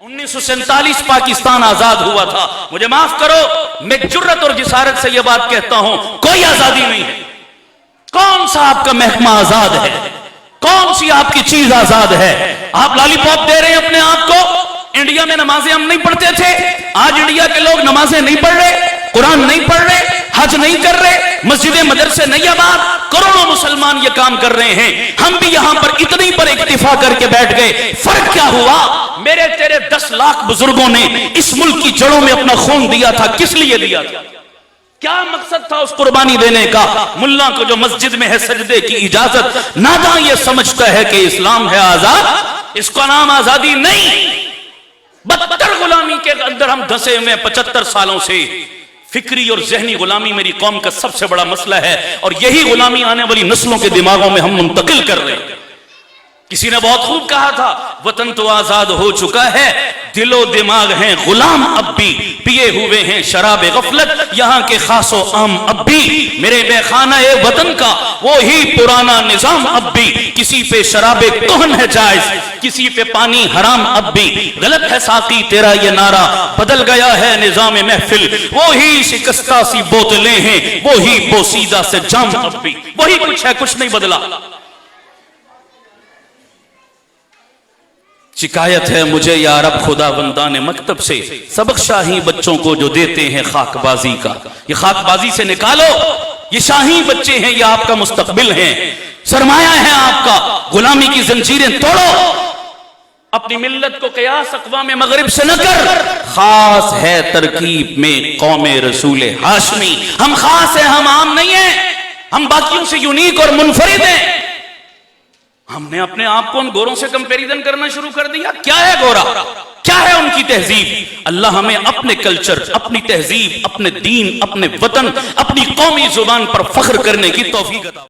1947 پاکستان آزاد ہوا تھا. مجھے معاف کرو، میں جرت اور جسارت سے یہ بات کہتا ہوں، کوئی آزادی نہیں ہے. کون سا آپ کا محکمہ آزاد ہے؟ کون سی آپ کی چیز آزاد ہے؟ آپ لالی پاپ دے رہے ہیں اپنے آپ کو. انڈیا میں نمازیں ہم نہیں پڑھتے تھے، آج انڈیا کے لوگ نمازیں نہیں پڑھ رہے، قرآن نہیں پڑھ رہے، حج نہیں کر رہے، مسجد مدرسے نہیں آباد، کروڑوں مسلمان یہ کام کر رہے ہیں. ہم بھی یہاں پر اتنی پر اکتفا کر کے بیٹھ گئے. فرق کیا ہوا؟ میرے تیرے 10 لاکھ بزرگوں نے اس ملک کی جڑوں میں اپنا خون دیا تھا. کس لیے دیا تھا؟ کیا مقصد تھا اس قربانی دینے کا؟ ملا کو جو مسجد میں ہے سجدے کی اجازت، ناداں یہ سمجھتا ہے کہ اسلام ہے آزاد، اس کا نام آزادی نہیں. بدتر غلامی کے اندر ہم دھسے ہوئے 75 سالوں سے. فکری اور ذہنی غلامی میری قوم کا سب سے بڑا مسئلہ ہے، اور یہی غلامی آنے والی نسلوں کے دماغوں میں ہم منتقل کر رہے ہیں. کسی نے بہت خوب کہا تھا، وطن تو آزاد ہو چکا ہے، دل و دماغ ہیں غلام اب بھی، پیے ہوئے ہیں شراب غفلت یہاں کے خاص و عام اب بھی. میرے بے خانہ وطن کا وہی پرانا نظام اب بھی، کسی پہ شراب کہن ہے جائز، کسی پہ پانی حرام اب بھی. غلط ہے ساقی تیرا یہ نعرہ، بدل گیا ہے نظام محفل، وہی شکستہ سی بوتلیں ہیں، وہی بوسیدہ سے جام اب بھی. وہی کچھ ہے، کچھ نہیں بدلا. شکایت ہے مجھے یا رب خدا بندان مکتب سے، سبق شاہی بچوں کو جو دیتے ہیں خاک بازی کا. یہ خاک بازی سے نکالو، یہ شاہی بچے ہیں، یہ آپ کا مستقبل ہیں، سرمایہ ہے آپ کا. غلامی کی زنجیریں توڑو، اپنی ملت کو قیاس اقوام مغرب سے نہ کر. خاص ہے ترکیب میں قوم رسول ہاشمی. ہم خاص ہیں، ہم عام نہیں ہیں، ہم باقیوں سے یونیک اور منفرد ہیں. ہم نے اپنے آپ کو ان گوروں سے کمپیریزن کرنا شروع کر دیا. کیا ہے گورا؟ کیا ہے ان کی تہذیب؟ اللہ ہمیں اپنے کلچر، اپنی تہذیب، اپنے دین، اپنے وطن، اپنی قومی زبان پر فخر کرنے کی توفیق عطا